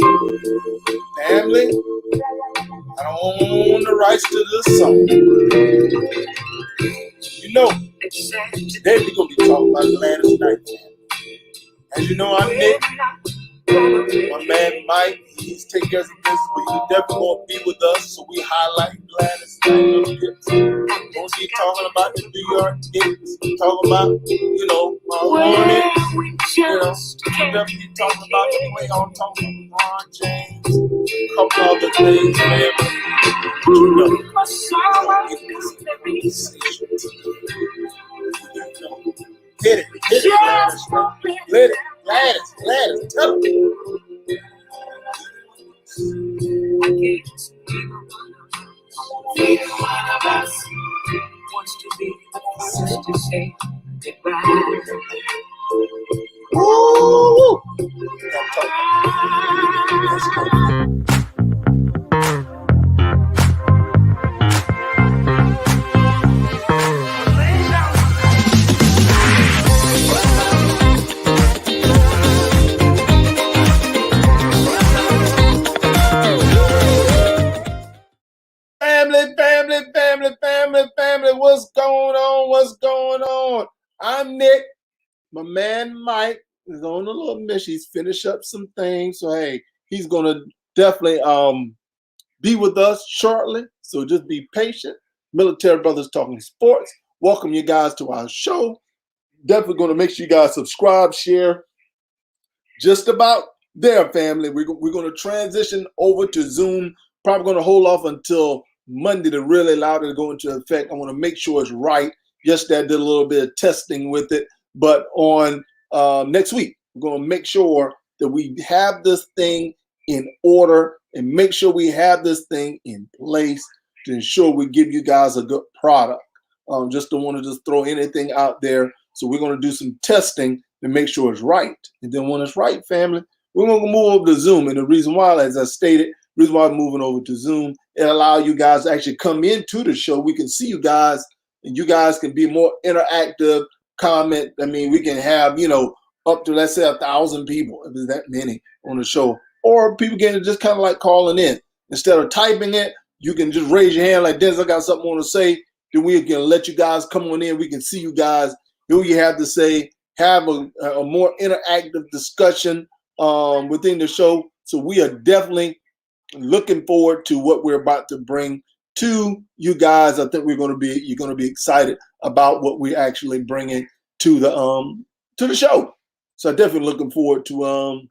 Family, I don't own the rights to this song. You know, today we're going to be talking about Gladys Knight. As you know, I'm Nick. My man Mike, he's taking care of some business, but he definitely won't be with us, so we highlight Gladys Knight a little bit. Don't be talking about the New York Knicks, talking about, Hornets, definitely talking about the playoff, talking about LeBron James, a couple other things, man. But you know, get this conversation. Hit it, Gladys. Let it, Gladys, tell them. Neither one of us wants to be the first to say goodbye. Woo! Family, what's going on? I'm Nick. My man Mike is on a little mission. He's finished up some things. So, hey, he's going to definitely be with us shortly. So just be patient. Military Brothers Talking Sports. Welcome you guys to our show. Definitely going to make sure you guys subscribe, share. Just about there, family. We're going to transition over to Zoom. Probably going to hold off until Monday to really allow it to go into effect. I want to make sure it's right. Yesterday I did a little bit of testing with it, but on next week, we're going to make sure that we have this thing in order and make sure we have this thing in place to ensure we give you guys a good product. Just don't want to just throw anything out there. So we're going to do some testing to make sure it's right. And then when it's right, family, we're going to move over to Zoom. And the reason why, as I stated, the reason why I'm moving over to Zoom, it allows you guys to actually come into the show. We can see you guys, and you guys can be more interactive, comment. I mean, we can have, up to, let's say, 1,000 people, if there's that many on the show. Or people can just kind of like calling in. Instead of typing it, you can just raise your hand like, Dennis, I got something I want to say. Then we can let you guys come on in. We can see you guys, who you have to say, have a more interactive discussion within the show. So we are definitely looking forward to what we're about to bring to you guys. I think you're going to be excited about what we're actually bringing to the show. So I'm definitely looking forward to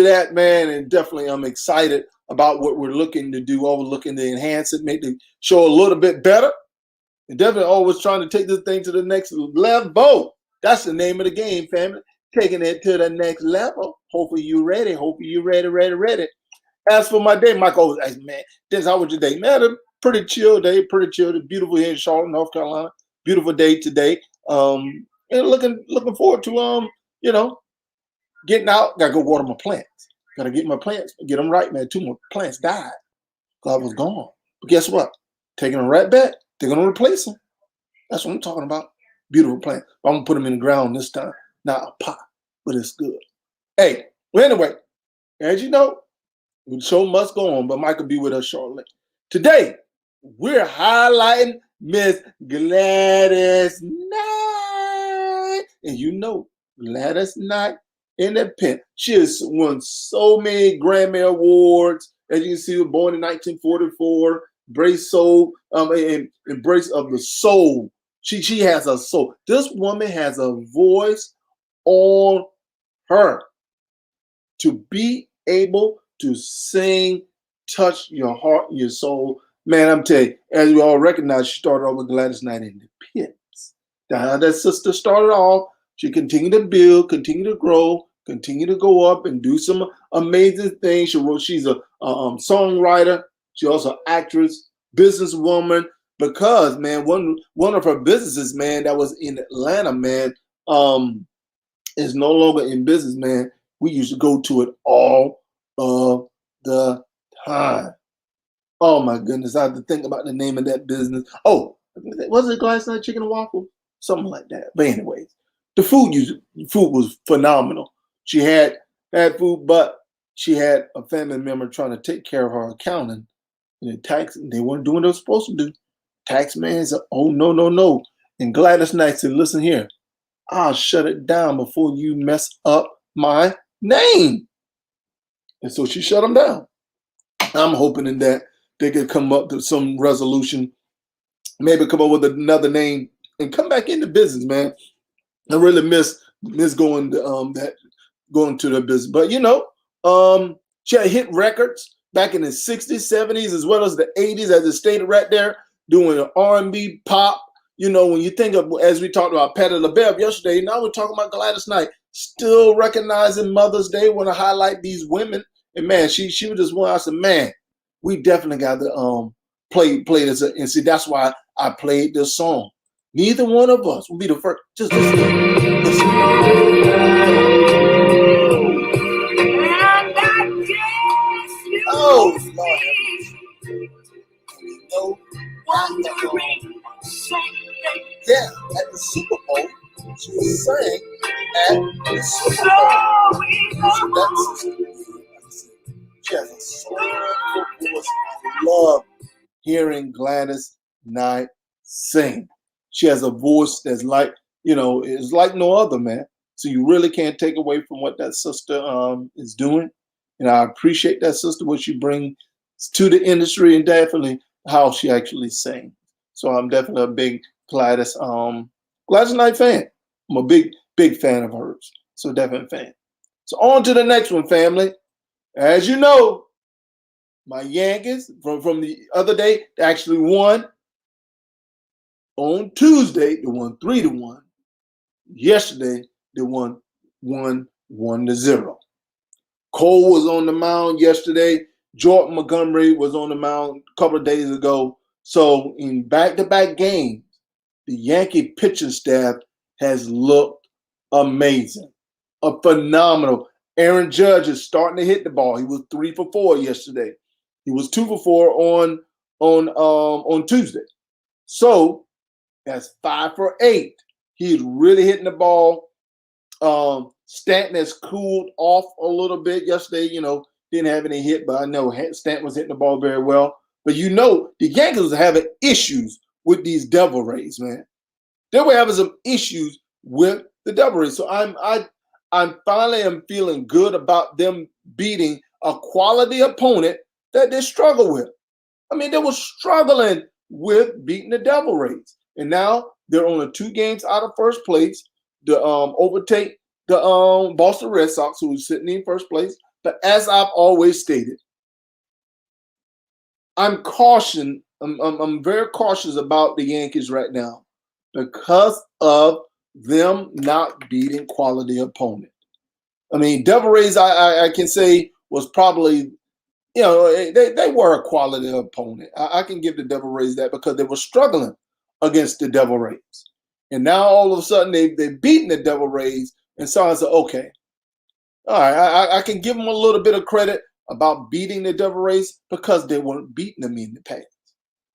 that, man, and definitely I'm excited about what we're looking to do. Always looking to enhance it, make the show a little bit better, and definitely always trying to take this thing to the next level. That's the name of the game, family. Taking it to the next level. Hopefully you ready. Hopefully you ready. As for my day, Mike always asks, man, Dennis, how was your day? Man, a pretty chill day, beautiful here in Charlotte, North Carolina. Beautiful day today. And looking forward to getting out. Gotta go water my plants. Gotta get my plants, get them right, man. 2 more plants died because I was gone. But guess what? Taking them right back. They're gonna replace them. That's what I'm talking about. Beautiful plant. I'm gonna put them in the ground this time. Not a pot, but it's good. Hey, well, anyway, as you know, the show must go on, but Mike will be with us shortly. Today, we're highlighting Miss Gladys Knight. And you know, Gladys Knight in the pen. She has won so many Grammy Awards. As you can see, born in 1944, Embrace of the soul. She has a soul. This woman has a voice on her to be able to sing, touch your heart, your soul. Man, I'm telling you, as we all recognize, she started off with Gladys Knight in the Pits. Now that sister started off, she continued to build, continue to grow, continue to go up and do some amazing things. She's a songwriter. She's also an actress, businesswoman. Because, man, one of her businesses, man, that was in Atlanta, man, is no longer in business, man. We used to go to it all of the time. Oh my goodness, I have to think about the name of that business. Oh, was it Gladys Knight Chicken and Waffle? Something like that. But anyways, the food was phenomenal. She had food, but she had a family member trying to take care of her accounting. And the tax, they weren't doing what they were supposed to do. Tax man said, oh, no, no, no. And Gladys Knight said, listen here, I'll shut it down before you mess up my name. And so she shut them down. I'm hoping in that they could come up to some resolution, maybe come up with another name and come back into business, man. I really miss going to going to the business. But she had hit records back in the 60s, 70s, as well as the 80s, as it stated right there, doing R&B, pop. When you think of, as we talked about Patti LaBelle yesterday, now we're talking about Gladys Knight, still recognizing Mother's Day, want to highlight these women. And man, she was just one. I said, man, we definitely got to play this. And see, that's why I played this song. Neither one of us will be the first. Just listen. Oh, Lord. Yeah, at the Super Bowl, she sang at the Super Bowl. She has a soulful voice. I love hearing Gladys Knight sing. She has a voice that's is like no other, man. So you really can't take away from what that sister is doing. And I appreciate that sister, what she brings to the industry, and definitely how she actually sings. So I'm definitely a big Gladys Knight fan. I'm a big fan of hers. So definitely a fan. So on to the next one, family. As you know, my Yankees from the other day, they actually won. On Tuesday, they won 3-1. Yesterday, they won 1-0. Cole was on the mound yesterday. Jordan Montgomery was on the mound a couple of days ago. So in back-to-back games, the Yankee pitching staff has looked amazing, phenomenal. Aaron Judge is starting to hit the ball. He was 3 for 4 yesterday. He was 2 for 4 on Tuesday. So that's 5 for 8. He's really hitting the ball. Stanton has cooled off a little bit yesterday. Didn't have any hit, but I know Stanton was hitting the ball very well. But the Yankees are having issues with these Devil Rays, man. They were having some issues with the Devil Rays. So I'm finally feeling good about them beating a quality opponent that they struggle with. I mean, they were struggling with beating the Devil Rays. And now they're only 2 games out of first place to overtake the Boston Red Sox, who is sitting in first place. But as I've always stated, I'm very cautious about the Yankees right now because of them not beating quality opponent. I mean, Devil Rays, I can say, was probably, they were a quality opponent. I can give the Devil Rays that because they were struggling against the Devil Rays. And now all of a sudden they've beaten the Devil Rays. And so I said, okay, all right, I can give them a little bit of credit about beating the Devil Rays because they weren't beating them in the past.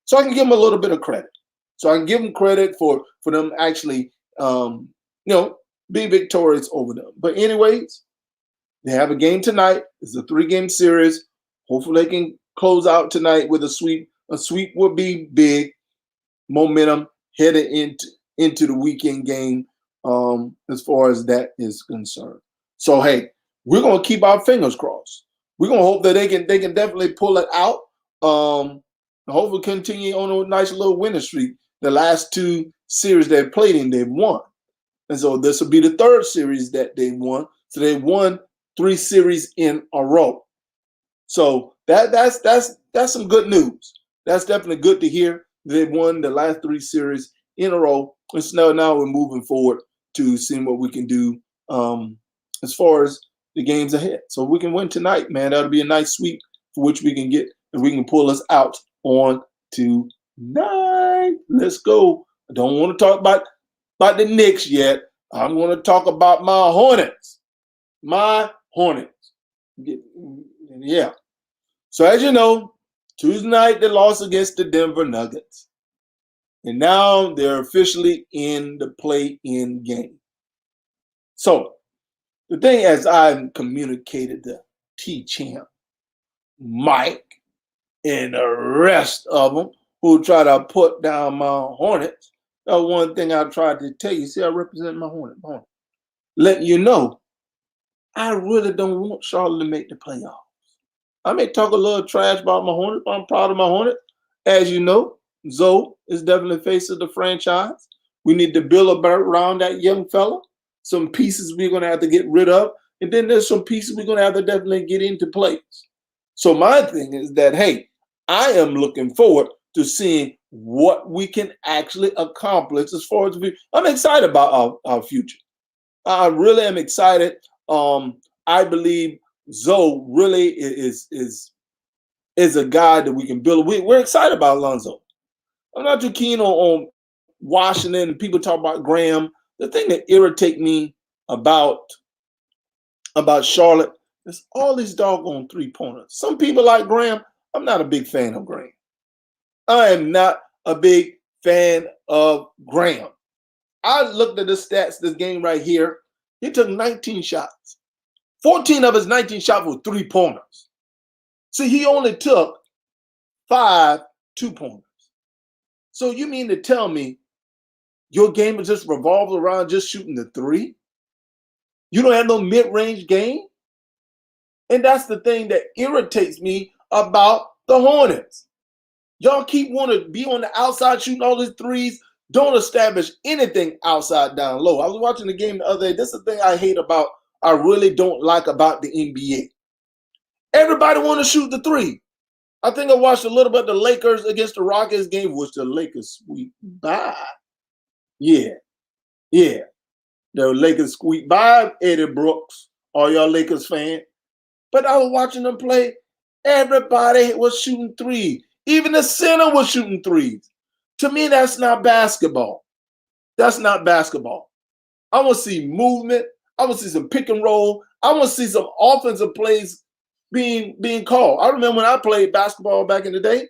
So I can give them a little bit of credit. So I can give them credit for them actually, be victorious over them. But anyways, they have a game tonight. It's a 3-game series. Hopefully they can close out tonight with a sweep. A sweep would be big momentum headed into the weekend game as far as that is concerned. So, hey, we're going to keep our fingers crossed. We're going to hope that they can definitely pull it out. Hopefully continue on a nice little winning streak. The last 2 series they've played in, they've won. And so this will be the 3rd series that they won. So they won 3 series in a row. So that's some good news. That's definitely good to hear. They won the last 3 series in a row. And so now we're moving forward to seeing what we can do as far as the games ahead. So we can win tonight, man. That'll be a nice sweep for which we can get, and we can pull us out on tonight. Let's go. I don't want to talk about the Knicks yet. I'm going to talk about my Hornets. My Hornets. Yeah. So as you know, Tuesday night they lost against the Denver Nuggets. And now they're officially in the play-in game. So the thing, as I've communicated T-Champ, Mike, and the rest of them who try to put down my Hornets. That's one thing I tried to tell you. See, I represent my Hornets. Letting you know, I really don't want Charlotte to make the playoffs. I may talk a little trash about my Hornets, but I'm proud of my Hornets. As you know, Zoe is definitely face of the franchise. We need to build around that young fella. Some pieces we're going to have to get rid of. And then there's some pieces we're going to have to definitely get into place. So my thing is that, hey, I am looking forward to seeing what we can actually accomplish as far as I'm excited about our future. I really am excited. I believe Zoe really is a guy that we can build. We're excited about Alonzo. I'm not too keen on Washington. People talk about Graham. The thing that irritates me about Charlotte is all these doggone three-pointers. Some people like Graham. I'm not a big fan of Graham. I am not a big fan of Graham. I looked at the stats this game right here. He took 19 shots. 14 of his 19 shots were three-pointers. See, he only took 5 two-pointers. So you mean to tell me your game is just revolved around just shooting the three? You don't have no mid-range game? And that's the thing that irritates me about the Hornets. Y'all keep wanting to be on the outside shooting all these threes. Don't establish anything outside down low. I was watching the game the other day. This is the thing I really don't like about the NBA. Everybody want to shoot the three. I think I watched a little bit of the Lakers against the Rockets game, which the Lakers squeaked by. Yeah. The Lakers squeaked by Eddie Brooks. All y'all Lakers fans. But I was watching them play. Everybody was shooting threes. Even the center was shooting threes. To me, that's not basketball. That's not basketball. I want to see movement. I want to see some pick and roll. I want to see some offensive plays being called. I remember when I played basketball back in the day,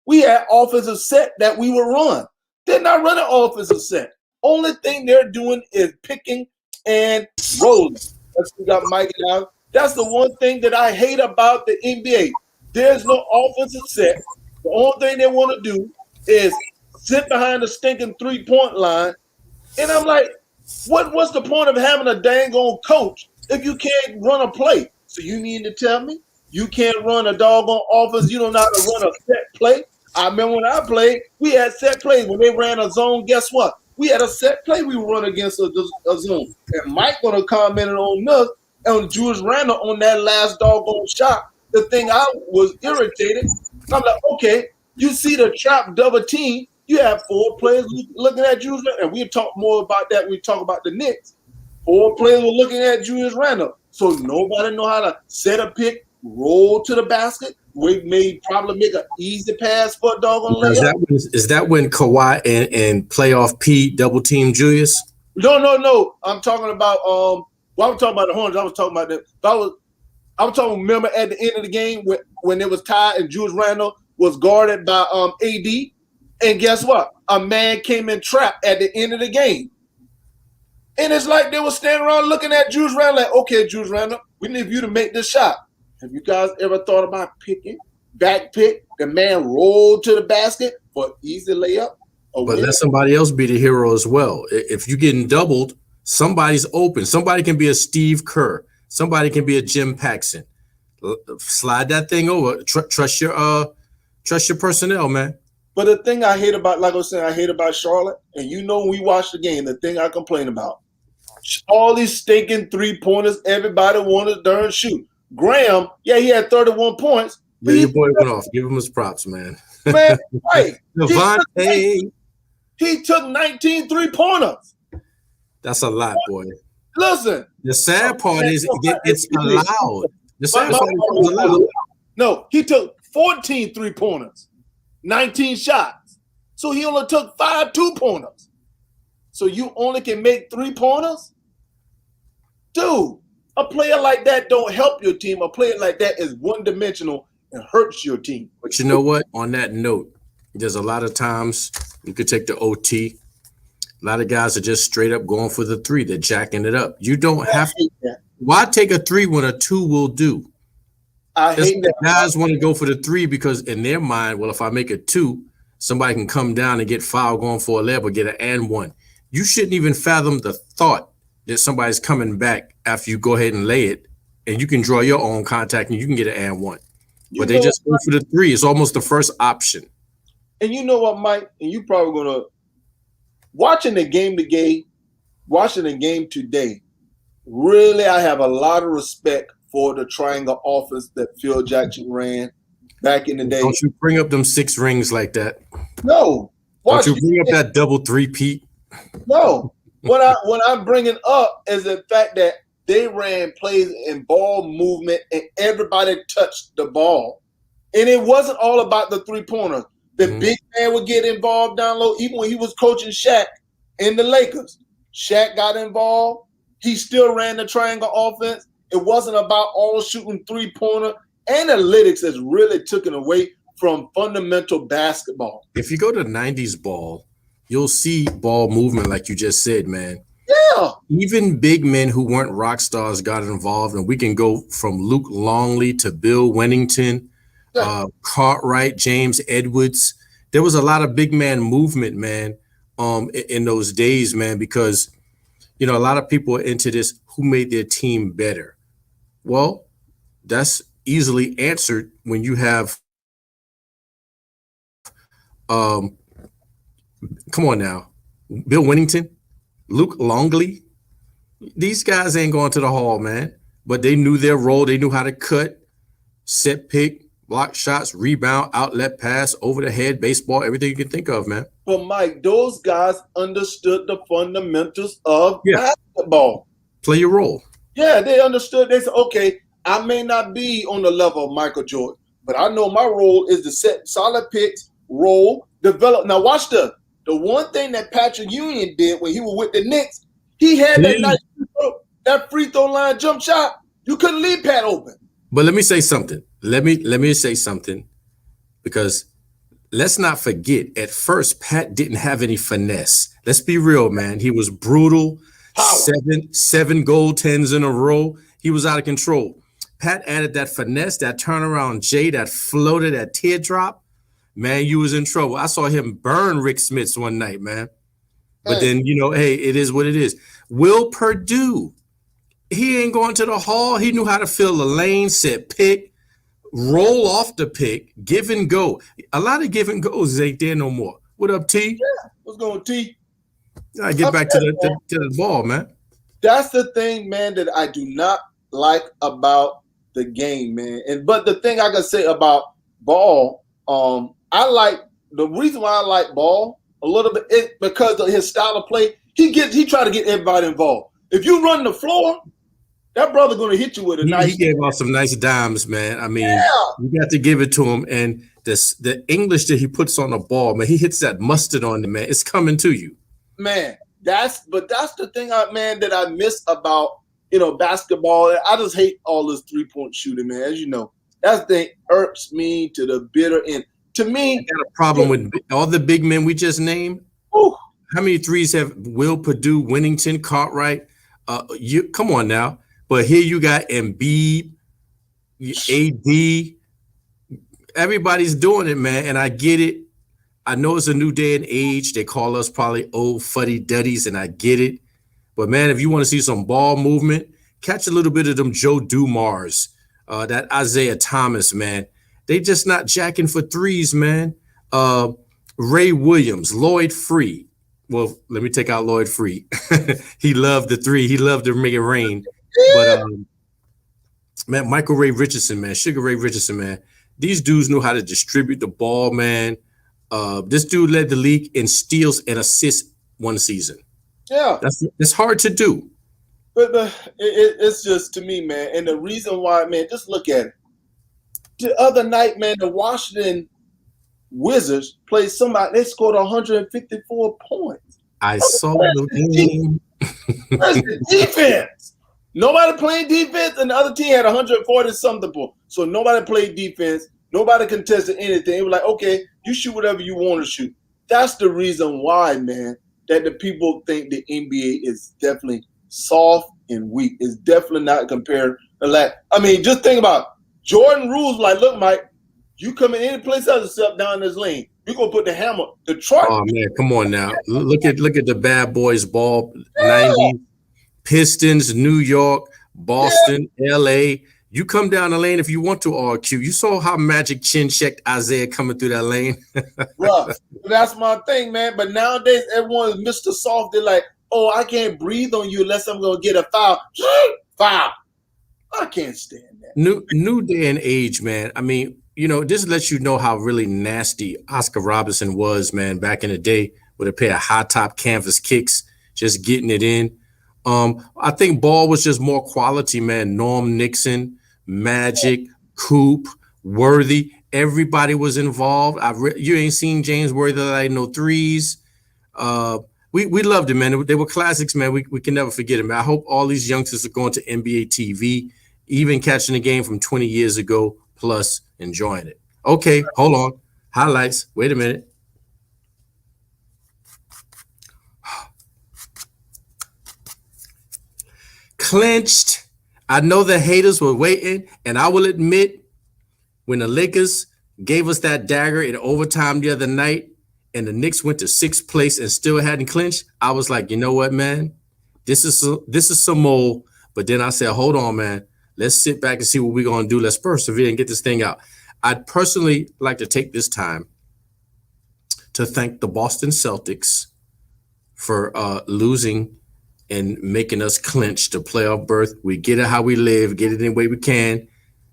we had offensive set that we would run. They're not running offensive set. Only thing they're doing is picking and rolling. We got Mike now. That's the one thing that I hate about the NBA. There's no offensive set. The only thing they want to do is sit behind the stinking three-point line. And I'm like, what's the point of having a dang old coach if you can't run a play? So you mean to tell me you can't run a doggone offense? You don't know how to run a set play? I remember when I played, we had set plays. When they ran a zone, guess what? We had a set play we run against a zone. And Mike going to comment on us, on Julius Randle on that last doggone shot. The thing I was irritated. I'm like, okay, you see the trap double team. You have 4 players looking at Julius Randle. And we talk more about that when we talk about the Knicks. 4 players were looking at Julius Randle. So nobody know how to set a pick, roll to the basket. We may probably make an easy pass for a doggone layup. Is that when Kawhi and playoff P double team Julius? No. I'm talking about I'm talking about the Hornets. I was talking about that. I was talking. Remember at the end of the game when it was tied and Julius Randle was guarded by AD, and guess what? A man came in trapped at the end of the game, and it's like they were standing around looking at Julius Randle like, okay, Julius Randle, we need you to make this shot. Have you guys ever thought about back pick, the man rolled to the basket for easy layup? But let somebody else be the hero as well. If you're getting doubled, somebody's open. Somebody can be a Steve Kerr. Somebody can be a Jim Paxson. Slide that thing over. Trust your personnel, man. But the thing I hate about, like I was saying, I hate about Charlotte, and when we watch the game, the thing I complain about, all these stinking three-pointers, everybody wanted to darn shoot. Graham, yeah, he had 31 points. Yeah, your boy went off. Give him his props, man. Man, right. He took 19 three-pointers. That's a lot, boy. Listen. The sad part is it's allowed. The sad part is allowed. No, he took 14 three-pointers, 19 shots. So he only took 5 two-pointers. So you only can make three-pointers? Dude, a player like that don't help your team. A player like that is one-dimensional and hurts your team. But you know what? On that note, there's a lot of times you could take the OT. A lot of guys are just straight up going for the 3. They're jacking it up. You don't have to. Why take a 3 when a 2 will do? I hate that. Guys want to go for the three because in their mind, well, if I make a two, somebody can come down and get fouled going for a layup or get an and one. You shouldn't even fathom the thought that somebody's coming back after you go ahead and lay it, and you can draw your own contact and you can get an and one. But they just go for the three. It's almost the first option. And you know what, Mike? And you probably gonna watching the game today. Really, I have a lot of respect for the triangle offense that Phil Jackson ran back in the day. Don't you bring up them 6 rings like that? No. Don't you bring up that double three-peat? No. What I'm bringing up is the fact that they ran plays and ball movement and everybody touched the ball. And it wasn't all about the three-pointer. The big man would get involved down low. Even when he was coaching Shaq in the Lakers, Shaq got involved. He still ran the triangle offense. It wasn't about all shooting three-pointer. Analytics has really taken away from fundamental basketball. If you go to 90s ball, you'll see ball movement like you just said, man. Yeah. Even big men who weren't rock stars got involved, and we can go from Luke Longley to Bill Wennington, Cartwright, James Edwards. There was a lot of big man movement, man, in those days, man, because, you know, a lot of people are into this, who made their team better. Well, that's easily answered when you have, come on now, Bill Wennington, Luke Longley. These guys ain't going to the hall, man, but they knew their role. They knew how to cut, set pick, block shots, rebound, outlet pass, over the head, baseball, everything you can think of, man. But Mike, those guys understood the fundamentals of basketball. Play your role. Yeah, they understood. They said, okay, I may not be on the level of Michael Jordan, but I know my role is to set solid picks, roll, develop. Now watch the one thing that Patrick Ewing did when he was with the Knicks, he had that free throw line jump shot. You couldn't leave Pat open. But let me say something. Let me say something, because let's not forget, at first, Pat didn't have any finesse. Let's be real, man. He was brutal. Seven gold 10s in a row. He was out of control. Pat added that finesse, that turnaround J, that floater, that teardrop. Man, you was in trouble. I saw him burn Rick Smits one night, man. But then, you know, hey, it is what it is. Will Purdue, he ain't going to the hall. He knew how to fill the lane, set pick, roll off the pick, give and go. A lot of give and goes ain't there no more. What up, T? Yeah, what's going on, T? I get back to the ball, man. That's the thing, man, that I do not like about the game, man. But the thing I can say about ball, I like the reason why I like ball a little bit is because of his style of play. He try to get everybody involved. If you run the floor, that brother gonna hit you with a nice. He gave off some nice dimes, man. I mean, you got to give it to him. And the English that he puts on the ball, man, he hits that mustard on the man. It's coming to you. Man, that's the thing, that I miss about, you know, basketball. I just hate all this 3-point shooting, man. As you know, that thing irks me to the bitter end. To me, I got a problem with all the big men we just named. Ooh. How many threes have Will Purdue, Wennington, Cartwright? You come on now. But here you got Embiid, AD. Everybody's doing it, man, and I get it. I know it's a new day and age. They call us probably old fuddy-duddies, and I get it. But, man, if you want to see some ball movement, catch a little bit of them Joe Dumars, that Isaiah Thomas, man. They just not jacking for threes, man. Ray Williams, Lloyd Free. Well, let me take out Lloyd Free. He loved the three. He loved to make it rain. But, man, Michael Ray Richardson, man, Sugar Ray Richardson, man. These dudes knew how to distribute the ball, man. This dude led the league in steals and assists one season. Yeah. It's hard to do. But it's just, to me, man, and the reason why, man, just look at it. The other night, man, the Washington Wizards played somebody, they scored 154 points. I saw the game. That's the defense. Nobody played defense, and the other team had 140-something points. So nobody played defense. Nobody contested anything. It was like, okay, you shoot whatever you want to shoot. That's the reason why, man, that the people think the NBA is definitely soft and weak. It's definitely not compared to that. I mean, just think about Jordan rules like, look, Mike, you come in any place else except down this lane. You're gonna put the hammer. Detroit. Oh man, come on now. Look at the bad boys ball 90s, Pistons, New York, Boston, LA. You come down the lane if you want to, RQ. You saw how Magic chin checked Isaiah coming through that lane. Bro, that's my thing, man. But nowadays everyone is Mr. Soft. They're like, oh, I can't breathe on you unless I'm gonna get a foul. Foul. I can't stand that. New day and age, man. I mean, you know, this lets you know how really nasty Oscar Robertson was, man, back in the day with a pair of high top canvas kicks, just getting it in. I think ball was just more quality, man. Norm Nixon, Magic, Coop, Worthy, everybody was involved. You ain't seen James Worthy like no threes. We loved it, man. They were classics, man. We can never forget it, man. I hope all these youngsters are going to NBA TV, even catching the game from 20 years ago, plus enjoying it. Okay, hold on. Highlights. Wait a minute. Clinched. I know the haters were waiting, and I will admit, when the Lakers gave us that dagger in overtime the other night, and the Knicks went to 6th place and still hadn't clinched, I was like, you know what, man? This is some old. But then I said, hold on, man. Let's sit back and see what we're going to do. Let's persevere and get this thing out. I'd personally like to take this time to thank the Boston Celtics for losing and making us clinch the playoff berth. We get it how we live, get it any way we can.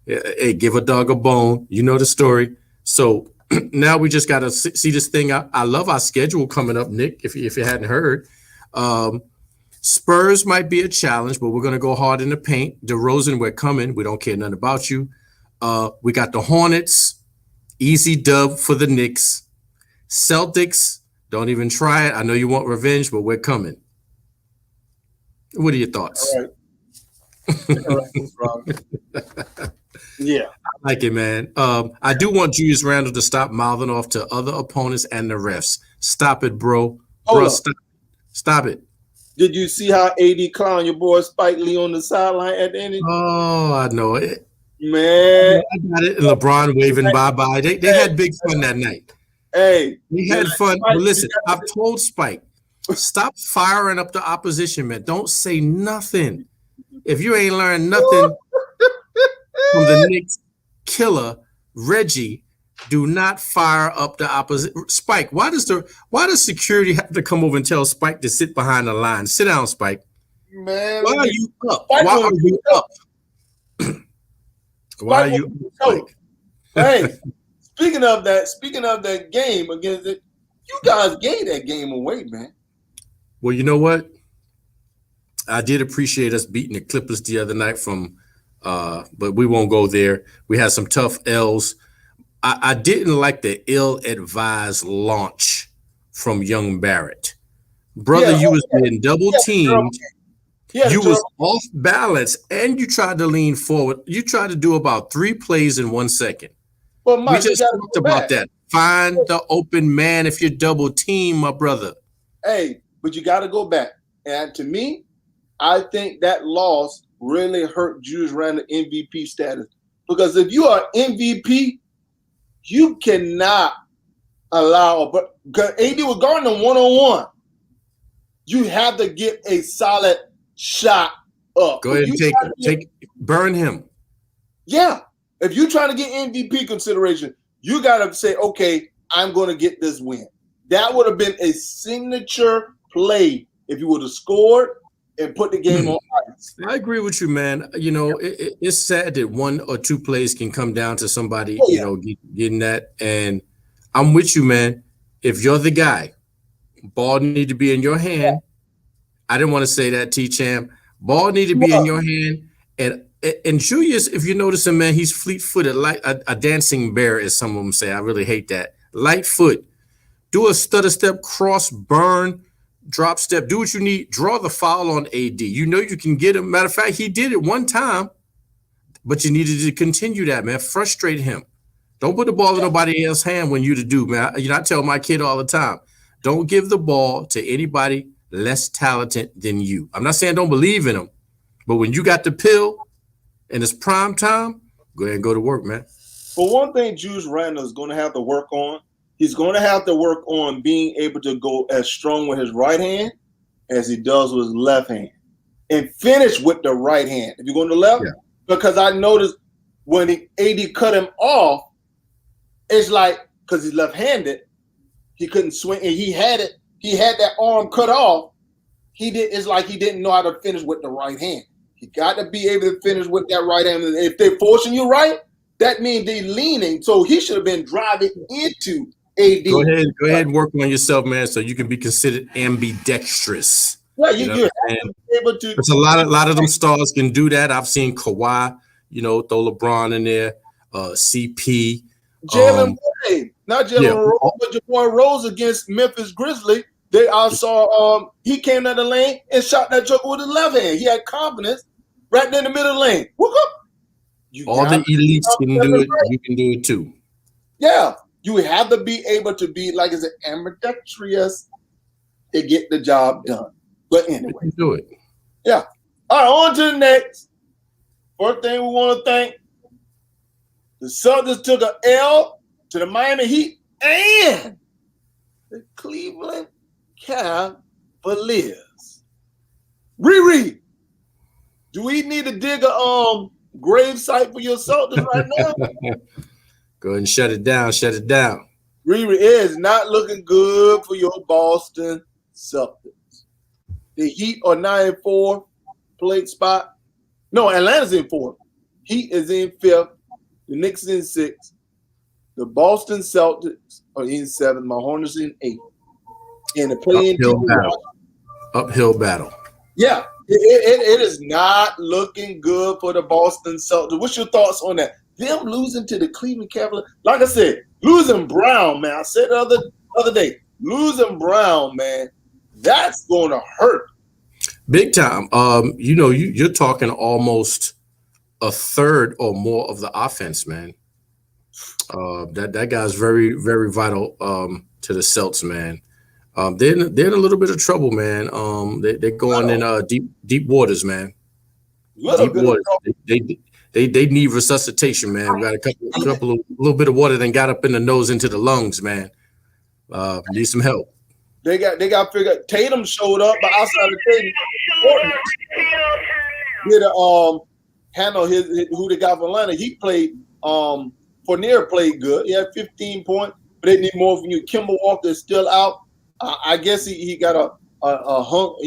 Hey, give a dog a bone. You know the story. So now we just got to see this thing out. I love our schedule coming up, Nick, if you hadn't heard. Spurs might be a challenge, but we're going to go hard in the paint. DeRozan, we're coming. We don't care nothing about you. We got the Hornets. Easy dub for the Knicks. Celtics, don't even try it. I know you want revenge, but we're coming. What are your thoughts? All right. Yeah. I like it, man. I do want Julius Randle to stop mouthing off to other opponents and the refs. Stop it, bro. Stop it. Did you see how AD clown your boy Spike Lee on the sideline at the end? Oh, I know it. Man. I got it. And LeBron waving bye-bye. They had big fun that night. Hey. We had fun. But listen, I've told Spike, stop firing up the opposition, man. Don't say nothing. If you ain't learned nothing from the Knicks killer, Reggie, do not fire up the opposite. Spike, why does security have to come over and tell Spike to sit behind the line? Sit down, Spike. Man, why are you up? Why are you up? Why are you up? Hey, speaking of that game against it, you guys gave that game away, man. Well, you know what? I did appreciate us beating the Clippers the other night but we won't go there. We had some tough L's. I didn't like the ill-advised launch from young Barrett. Brother, you was being double-teamed. You was off balance, and you tried to lean forward. You tried to do about 3 plays in 1 second. Well, Mike, we just talked about that. Find the open man if you're double-teamed, my brother. Hey, but you got to go back. And to me, I think that loss really hurt Julius Randle MVP status. Because if you are MVP, you cannot allow, but AD was guarding them one-on-one. You have to get a solid shot up. Go ahead and burn him. Yeah. If you're trying to get MVP consideration, you got to say, okay, I'm going to get this win. That would have been a signature play if you would have scored and put the game on ice. I agree with you, man. You know, it's sad that 1 or 2 plays can come down to somebody, getting that. And I'm with you, man. If you're the guy, ball need to be in your hand. I didn't want to say that, T-Champ. Ball need to be in your hand. And Julius, if you notice him, man, he's fleet-footed, like a dancing bear, as some of them say. I really hate that. Light foot. Do a stutter step, cross, burn, drop step, do what you need, draw the foul on AD. You know you can get him. Matter of fact, he did it one time, but you needed to continue that, man. Frustrate him. Don't put the ball in nobody else's hand when you to do, man. I tell my kid all the time, don't give the ball to anybody less talented than you. I'm not saying don't believe in them, but when you got the pill and it's prime time, Go ahead and go to work, man. For one thing, Julius Randle is going to have to work on. He's going to have to work on being able to go as strong with his right hand as he does with his left hand, and finish with the right hand. If you're going to left, because I noticed when AD cut him off, it's like because he's left-handed, he couldn't swing, and he had that arm cut off. It's like he didn't know how to finish with the right hand. You got to be able to finish with that right hand. And if they're forcing you right, that means they're leaning. So he should have been driving into AD. Go ahead and work on yourself, man, so you can be considered ambidextrous. Yeah, you have to be able to. Because a lot of them stars can do that. I've seen Kawhi, throw LeBron in there, CP. Jalen Wade, not Jalen Rose, but your boy Rose against Memphis Grizzlies. I saw he came down the lane and shot that joker with his left hand. He had confidence right in the middle of the lane. Whoop up. All the elites can do it. You can do it too. Yeah, you have to be able to be like as an ambidextrous to get the job done. But anyway, you can do it. Yeah. All right, on to the next. First thing we want to thank, the Celtics took an L to the Miami Heat and the Cleveland Cavaliers. Riri, do we need to dig a grave site for your Celtics right now? Go ahead and shut it down. Shut it down. Riri, it is not looking good for your Boston Celtics. The Heat are 9-4 plate spot. No, Atlanta's in 4th. Heat is in 5th. The Knicks in 6th. The Boston Celtics are in 7th. My Hornets in 8th. And the play-in uphill battle. Yeah, it is not looking good for the Boston Celtics. What's your thoughts on that? Them losing to the Cleveland Cavaliers. Like I said, losing Brown, man. I said the other day, losing Brown, man, that's going to hurt. Big time. You're talking almost a third or more of the offense, man. That guy's very, very vital to the Celts, man. They're in a little bit of trouble, man. They're going in deep waters, man. Deep waters. They need resuscitation, man. We got a little bit of water that got up in the nose into the lungs, man. Need some help. They got figured. Tatum showed up, but outside of Tatum, handle who they got from Atlanta. He played. Fournier played good. He had 15 points, but they need more from you. Kemba Walker is still out. I guess he got a hunk,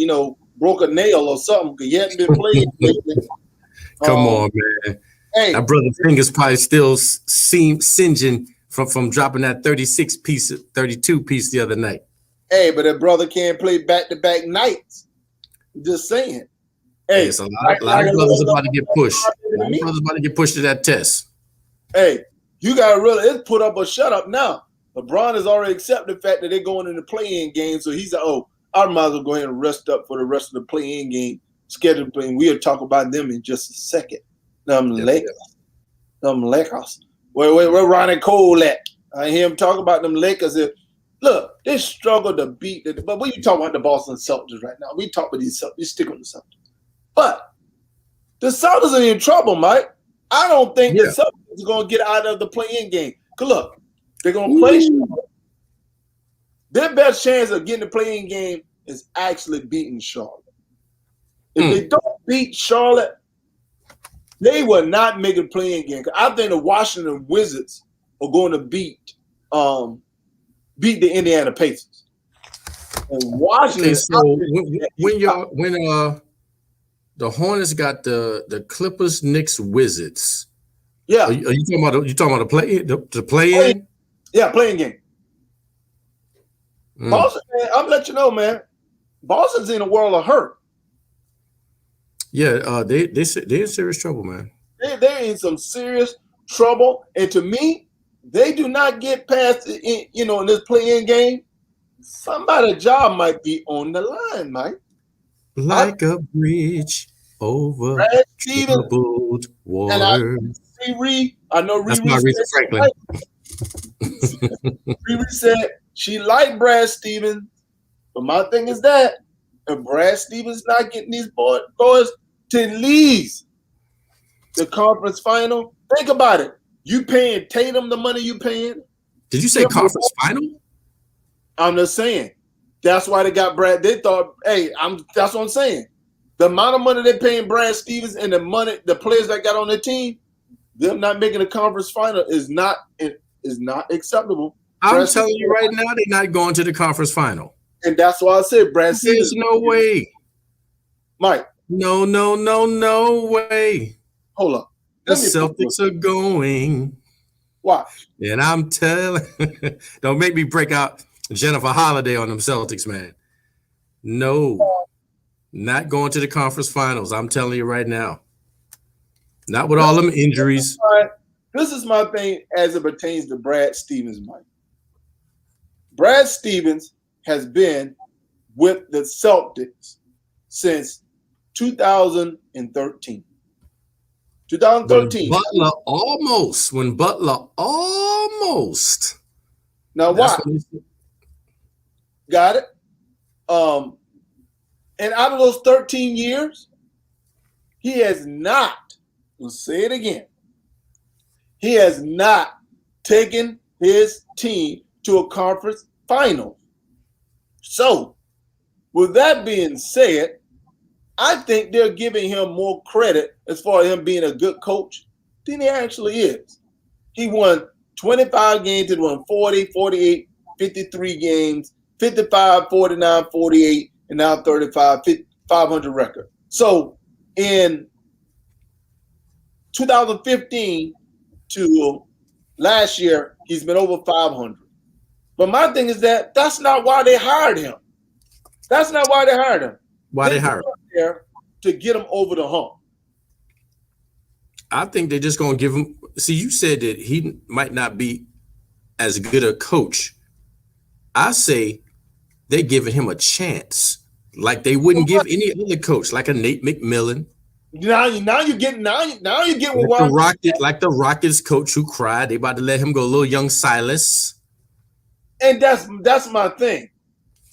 broke a nail or something because he hadn't been playing lately. Come on, man. Hey, that brother fingers probably still singeing from dropping that 32 piece the other night. Hey, but that brother can't play back-to-back nights. I'm just saying. Hey, it's a lot of brothers about to get pushed. A lot of brothers about to get pushed to that test. Hey, you got to really put up or shut up now. LeBron has already accepted the fact that they're going in the play-in game, so he's like, I might as well go ahead and rest up for the rest of the play-in game schedule. We'll talk about them in just a second. Lakers. Where Ronnie Cole at? I hear him talk about them Lakers. Look, they struggle to beat it. But we talk about the Boston Celtics right now. We talk about these Celtics. We stick on the Celtics. But the Celtics are in trouble, Mike. I don't think the Celtics are going to get out of the play-in game. Because look, they're going to play Charlotte. Their best chance of getting the play-in game is actually beating Charlotte. If they don't beat Charlotte, they will not make a play-in game. I think the Washington Wizards are going to beat the Indiana Pacers. And Washington. Okay, so when the Hornets got the Clippers, Knicks, Wizards. Yeah. Are you talking about the play-in? Yeah, play-in game. Boston, man, I'm gonna let you know, man. Boston's in a world of hurt. Yeah, they're in serious trouble, man. They're in some serious trouble, and to me, they do not get past in this play-in game. Somebody's job might be on the line, Mike. Like a bridge over troubled water. I know that's my Aretha Franklin. Riri said she liked Brad Stevens, but my thing is that if Brad Stevens not getting these boys to at least the conference final, Think about it. You paying Tatum the money you paying? Did you say conference final? I'm just saying. That's why they got Brad. They thought, hey, that's what I'm saying. The amount of money they're paying Brad Stevens and the players that got on the team, them not making a conference final is not acceptable. I'm telling you right now, they're not going to the conference final. And that's why I said Brad Stevens. There's no way. Mike. No way. Hold up. The Celtics are going. Watch. And I'm telling, don't make me break out Jennifer Holiday on them Celtics, man. No, not going to the conference finals. I'm telling you right now. Not with all them injuries. This is my thing as it pertains to Brad Stevens, Mike. Brad Stevens has been with the Celtics since 2013. 2013. When Butler almost. Now watch. Got it? And out of those 13 years, he has not, let's say it again, he has not taken his team to a conference final. So, with that being said, I think they're giving him more credit as far as him being a good coach than he actually is. He won 25 games, he won 40, 48, 53 games, 55, 49, 48, and now 35, 500 record. So in 2015 to last year, he's been over 500. But my thing is that's not why they hired him. That's not why they hired him. Why they hired him? There to get him over the hump. I think they're just going to give him. See, you said that he might not be as good a coach. I say they're giving him a chance, like they wouldn't give any other coach, like a Nate McMillan. Now you get like the Rockets coach who cried. They about to let him go, little young Silas. And that's my thing.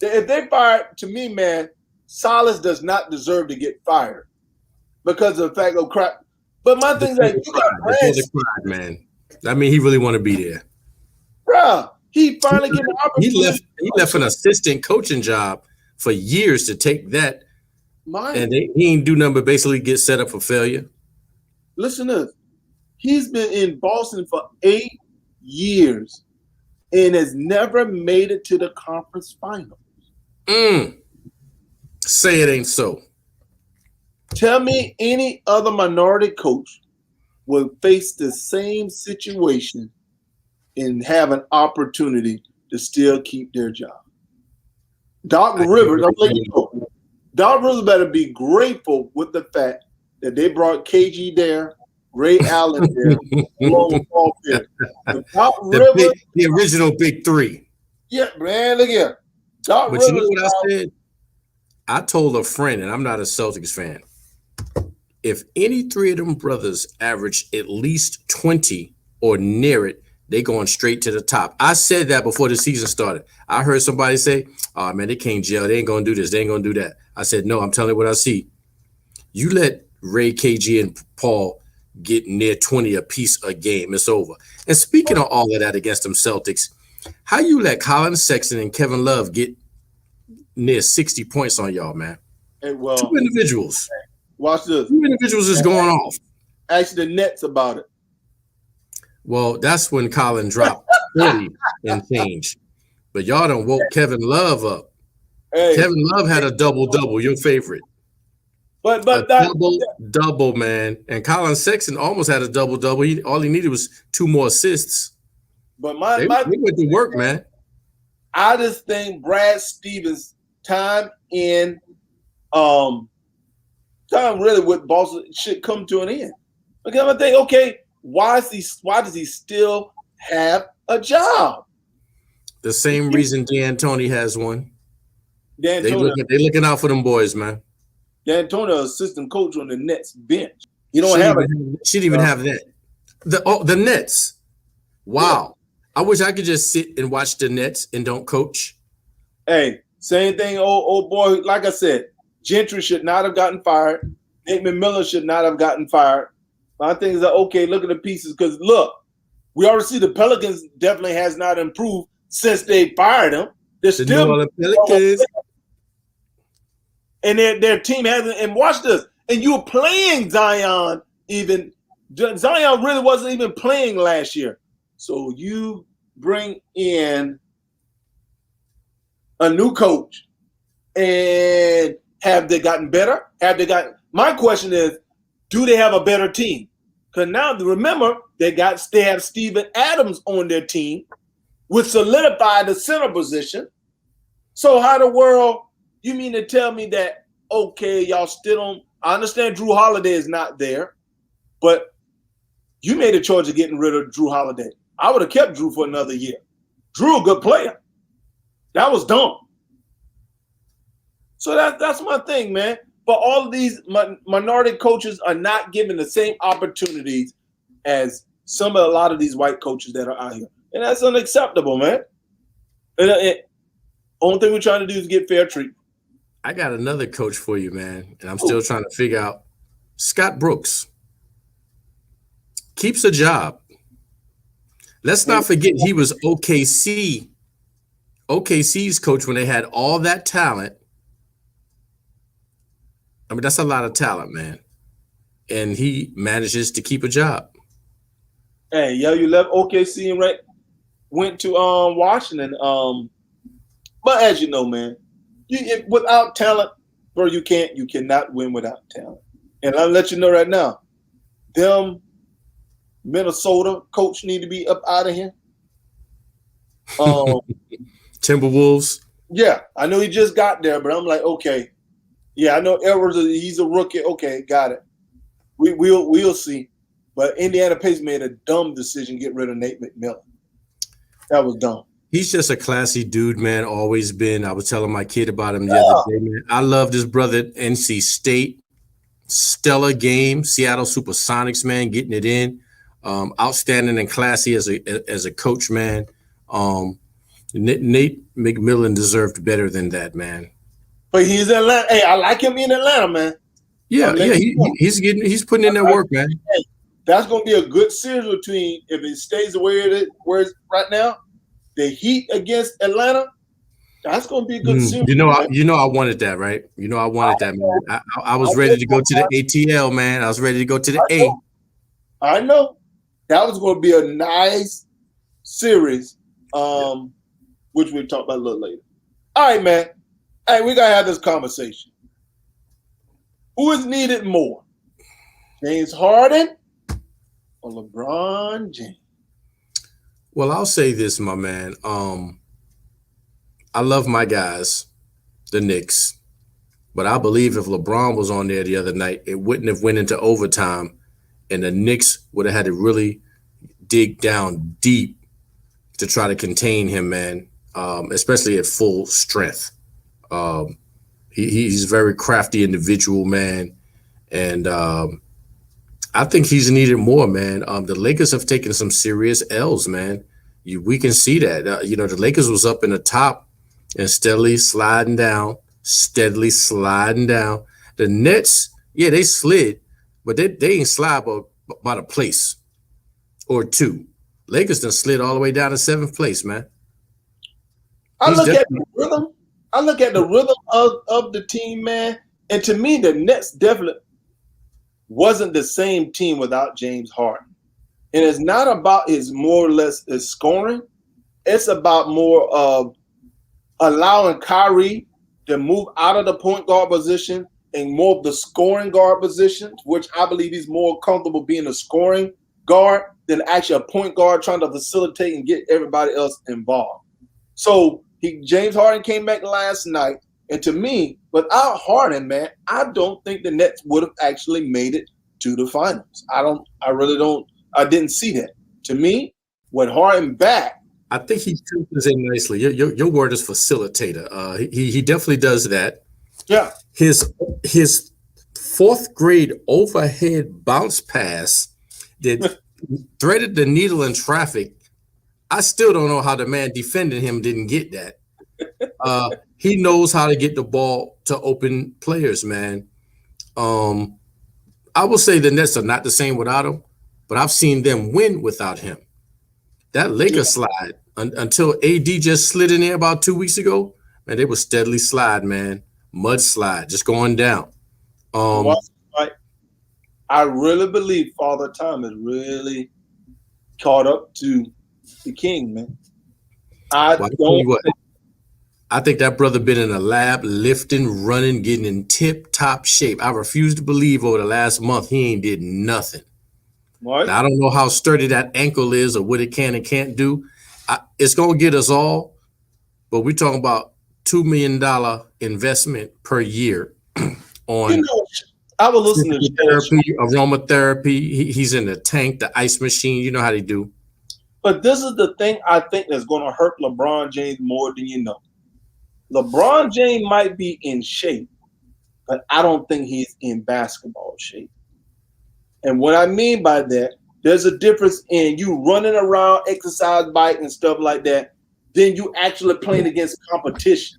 If they fired, to me, man, Silas does not deserve to get fired because of the fact of crap. But my thing is like, you got Brad, man. I mean, he really want to be there, bro. He finally get an opportunity. He left an assistant coaching job for years to take that, and he ain't do nothing but basically get set up for failure. Listen to this. He's been in Boston for 8 years and has never made it to the conference finals. Say it ain't so. Tell me any other minority coach will face the same situation and have an opportunity to still keep their job. Doc Rivers, I'm letting you know. Doc Rivers better be grateful with the fact that they brought KG there, Ray Allen there, along with Paul Pierce. The original big three. Yeah, man, look here. Doc But Rivers, you know what I said? I told a friend, and I'm not a Celtics fan, if any three of them brothers average at least 20 or near it, they going straight to the top. I said that before the season started. I heard somebody say, oh, man, they can't gel. They ain't going to do this. They ain't going to do that. I said, no, I'm telling you what I see. You let Ray, KG, and Paul get near 20 apiece a game, it's over. And speaking of all of that against them Celtics, how you let Colin Sexton and Kevin Love get near 60 points on y'all, man? Hey, well, 2 individuals. Watch this. 2 individuals is going off. Actually, the Nets about it. Well, that's when Colin dropped 40 and change. But y'all done woke Kevin Love up. Hey, Kevin Love had a double-double, your favorite. But double, man. And Colin Sexton almost had a double-double. All he needed was 2 more assists. But they went to work, man. I just think Brad Stevens' time really with Boston should come to an end. Because I think, okay, why does he still have a job? The same reason D'Antoni has one. They looking out for them boys, man. D'Antoni, assistant coach on the Nets bench. You don't have it. Shouldn't even have that. The Nets. Wow. Yeah. I wish I could just sit and watch the Nets and don't coach. Hey, same thing, old boy. Like I said, Gentry should not have gotten fired. Nate McMillan should not have gotten fired. My thing is that, okay, look at the pieces, because look, we already see the Pelicans definitely has not improved since they fired him. They're The still New Orleans Pelicans. and their team hasn't. And watch this. And you were playing Zion. Even Zion really wasn't even playing last year. So you bring in a new coach, and have they gotten better? My question is, do they have a better team? Because now, remember, they have Steven Adams on their team, which solidified the center position. So how the world, you mean to tell me that, okay, y'all still don't, I understand Drew Holiday is not there, but you made a choice of getting rid of Drew Holiday. I would have kept Drew for another year. Drew, a good player. That was dumb. So that's my thing, man. But all of these minority coaches are not given the same opportunities as a lot of these white coaches that are out here. And that's unacceptable, man. Only thing we're trying to do is get fair treatment. I got another coach for you, man. And I'm still trying to figure out. Scott Brooks keeps a job. Let's not forget he was OKC's coach when they had all that talent. I mean, that's a lot of talent, man. And he manages to keep a job. Hey, you left OKC and went to Washington. But as you know, man, without talent, bro, you cannot win without talent. And I'll let you know right now, them Minnesota coach need to be up out of here. Timberwolves. Yeah, I know he just got there, but I'm like, okay. Yeah, I know Edwards, he's a rookie. Okay, got it. We'll see. But Indiana Pacers made a dumb decision to get rid of Nate McMillan. That was dumb. He's just a classy dude, man. Always been. I was telling my kid about him the other day, man. I love this brother at NC State. Stellar game. Seattle Supersonics, man, getting it in. Outstanding and classy as a coach, man. Nate McMillan deserved better than that, man. But he's in Atlanta. Hey, I like him in Atlanta, man. Yeah. He's putting in that work, man. Hey, that's gonna be a good series between, if it stays the way where it's right now, the Heat against Atlanta. That's gonna be a good series. I wanted that, right? I wanted that, man. I was ready to go to the ATL, man. I was ready to go to the A. I know. That was gonna be a nice series, which we'll talk about a little later. All right, man. Hey, we gotta have this conversation. Who is needed more, James Harden or LeBron James? Well, I'll say this, my man. I love my guys, the Knicks, but I believe if LeBron was on there the other night, it wouldn't have went into overtime, and the Knicks would have had to really dig down deep to try to contain him, man, especially at full strength. He's a very crafty individual, man, and I think he's needed more, man. The Lakers have taken some serious L's, man. We can see that. The Lakers was up in the top and steadily sliding down. The Nets, yeah, they slid, but they ain't slide about a place or two. Lakers done slid all the way down to 7th place, man. I look at the rhythm of the team, man, and to me, the Nets definitely wasn't the same team without James Harden. And it's not about his more or less his scoring. It's about more of allowing Kyrie to move out of the point guard position and more of the scoring guard position, which I believe he's more comfortable being a scoring guard than actually a point guard trying to facilitate and get everybody else involved. So James Harden came back last night, and to me, without Harden, man, I don't think the Nets would have actually made it to the finals. I didn't see that. To me, with Harden back, I think he filters in nicely. Your word is facilitator. He definitely does that. Yeah. His 4th grade overhead bounce pass that threaded the needle in traffic. I still don't know how the man defending him didn't get that. He knows how to get the ball to open players, man. I will say the Nets are not the same without him, but I've seen them win without him. That Lakers slide until AD just slid in there about 2 weeks ago, man, they were steadily slide, man. Mudslide, just going down. I really believe Father Time is really caught up to the king, man. I think that brother been in a lab, lifting, running, getting in tip-top shape. I refuse to believe over the last month he ain't did nothing. What? Now, I don't know how sturdy that ankle is or what it can and can't do. It's going to get us all, but we're talking about $2 million investment per year on I was listening to therapy, aromatherapy. He's in the tank, the ice machine. You know how they do. But this is the thing I think that's going to hurt LeBron James more than you know. LeBron James might be in shape, but I don't think he's in basketball shape. And what I mean by that, there's a difference in you running around, exercise bike and stuff like that, than you actually playing against competition.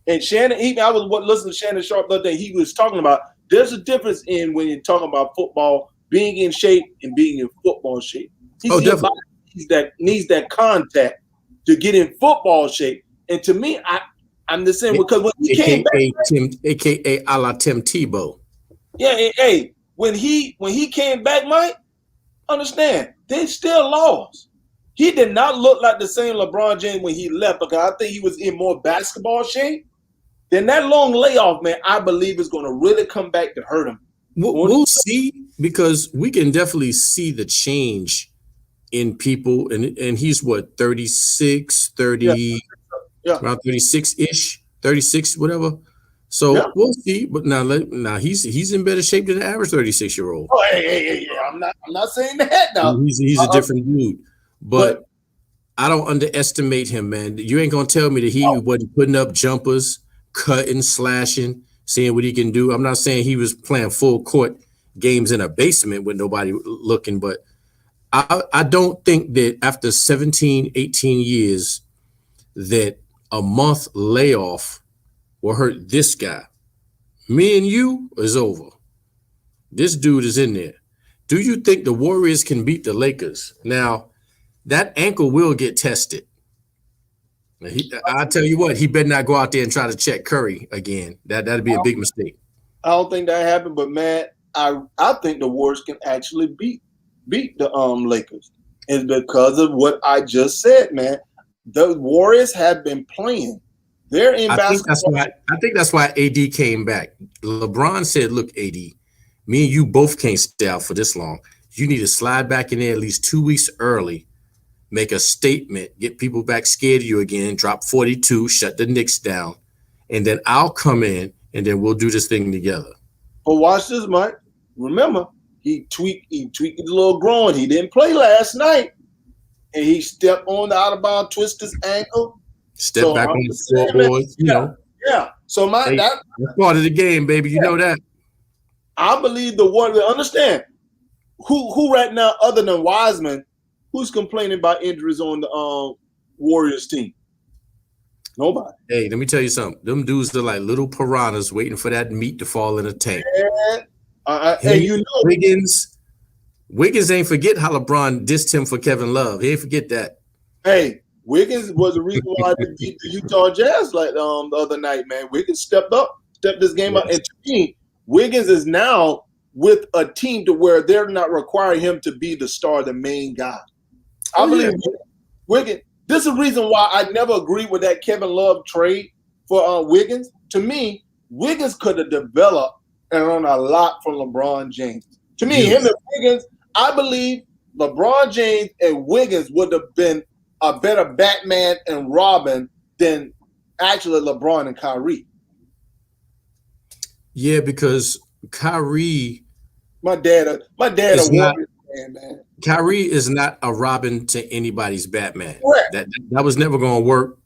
And I was listening to Shannon Sharp the other day. He was talking about there's a difference in when you're talking about football, being in shape and being in football shape. Definitely. Needs that contact to get in football shape. And to me, I'm the same because when he came back, AKA a la Tim Tebow. Yeah, hey, when he came back, Mike, understand they still lost. He did not look like the same LeBron James when he left because I think he was in more basketball shape. Then that long layoff, man, I believe is going to really come back to hurt him. We'll see, because we can definitely see the change in people, and he's what, 36, 30, around 36-ish, 36, whatever. So we'll see. But now he's in better shape than the average 36-year-old. Oh, hey, I'm not saying that now. He's a different dude. But I don't underestimate him, man. You ain't gonna tell me that he wasn't putting up jumpers, cutting, slashing, seeing what he can do. I'm not saying he was playing full court games in a basement with nobody looking, but I don't think that after 17, 18 years that a month layoff will hurt this guy. Me and you is over. This dude is in there. Do you think the Warriors can beat the Lakers? Now, that ankle will get tested. I tell you what, he better not go out there and try to check Curry again. That'd be a big mistake. I don't think that happened, but man, I think the Warriors can actually beat the Lakers. It's because of what I just said, man. The Warriors have been playing. They're in basketball. I think that's why AD came back. LeBron said, "Look, AD, me and you both can't stay out for this long. You need to slide back in there at least 2 weeks early, make a statement, get people back scared of you again, drop 42, shut the Knicks down, and then I'll come in and then we'll do this thing together." But watch this, Mike. Remember, he tweaked his little groin. He didn't play last night, and he stepped on the out of bounds, twist his ankle. Step back on the scoreboard, you know. Yeah. So that's part of the game, baby. You know that. I believe the Warriors understand who right now, other than Wiseman, who's complaining about injuries on the Warriors team? Nobody. Hey, let me tell you something. Them dudes are like little piranhas waiting for that meat to fall in a tank. And you know, Wiggins ain't forget how LeBron dissed him for Kevin Love. He ain't forget that. Hey, Wiggins was the reason why they beat the Utah Jazz like the other night, man. Wiggins stepped this game up. And to me, Wiggins is now with a team to where they're not requiring him to be the star, the main guy. I believe Wiggins. This is the reason why I never agreed with that Kevin Love trade for Wiggins. To me, Wiggins could have developed and learned a lot from LeBron James. To me, him and Wiggins, I believe LeBron James and Wiggins would have been a better Batman and Robin than actually LeBron and Kyrie. Yeah, because Kyrie, my dad, a Warriors fan, man. Kyrie is not a Robin to anybody's Batman. Right. That was never going to work.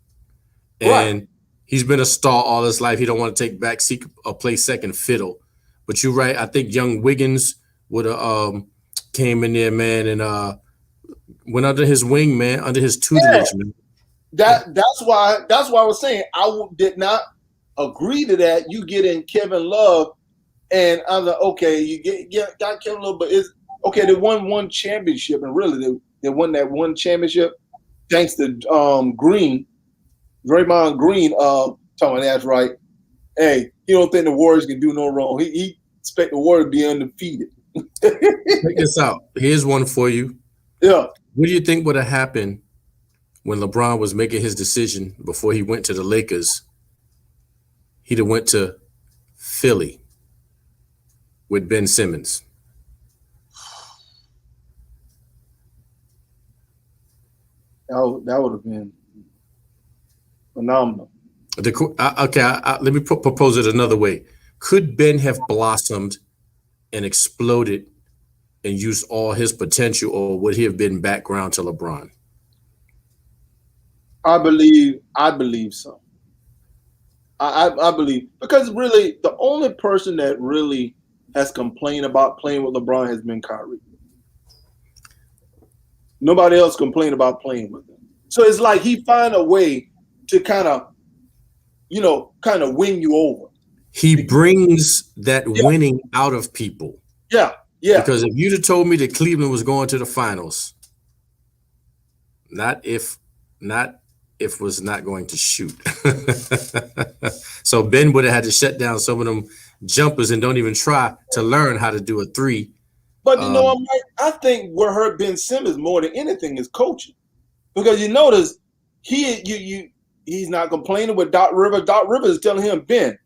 And he's been a star all his life. He don't want to take back seat or play second fiddle. But you're right. I think young Wiggins would have came in there, man, and went under his wing, man, under his tutelage, man. That's why I was saying I did not agree to that. You get in Kevin Love And I was like, okay, you got killed a little, but it's okay. They won one championship, and really they won that one championship thanks to Green, Draymond Green. Telling that's right. Hey, he don't think the Warriors can do no wrong. He expect the Warriors to be undefeated. Check this out. Here's one for you. Yeah. What do you think would have happened when LeBron was making his decision before he went to the Lakers? He'd have went to Philly with Ben Simmons. That would have been phenomenal. Let me propose it another way. Could Ben have blossomed and exploded and used all his potential, or would he have been background to LeBron? I believe so. I believe, because really the only person that really has complained about playing with LeBron has been Kyrie. Nobody else complained about playing with him. So it's like he find a way to kind of win you over. He brings that winning out of people. Yeah. Because if you'd have told me that Cleveland was going to the finals, not if was not going to shoot. So Ben would have had to shut down some of them jumpers and don't even try to learn how to do a three. But I think what hurt Ben Simmons more than anything is coaching, because you notice he's not complaining with Doc Rivers. Doc Rivers is telling him, Ben,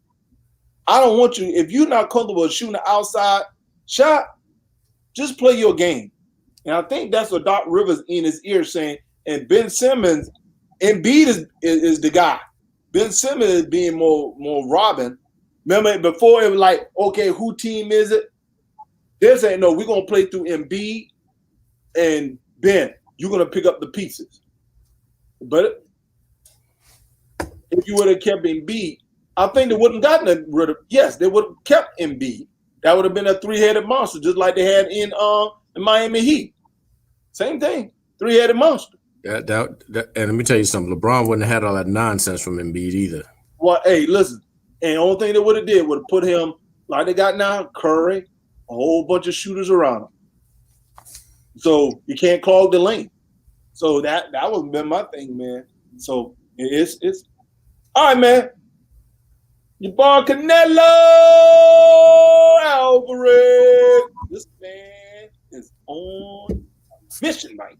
I don't want you, if you're not comfortable with shooting the outside shot, just play your game. And I think that's what Doc Rivers in his ear saying. And Ben Simmons, Embiid is the guy. Ben Simmons is being more Robin. Remember before it was like, okay, who team is it? They're saying, no, we're going to play through Embiid and Ben. You're going to pick up the pieces. But if you would have kept Embiid, I think they wouldn't gotten rid of. Yes, they would have kept Embiid. That would have been a three-headed monster, just like they had in Miami Heat. Same thing, three-headed monster. And let me tell you something. LeBron wouldn't have had all that nonsense from Embiid either. Well, hey, listen. And the only thing they would have did would have put him like they got now, Curry, a whole bunch of shooters around him. So you can't clog the lane. So that would have been my thing, man. So it's all right, man. Your boy Canelo Alvarez. This man is on mission, Mike.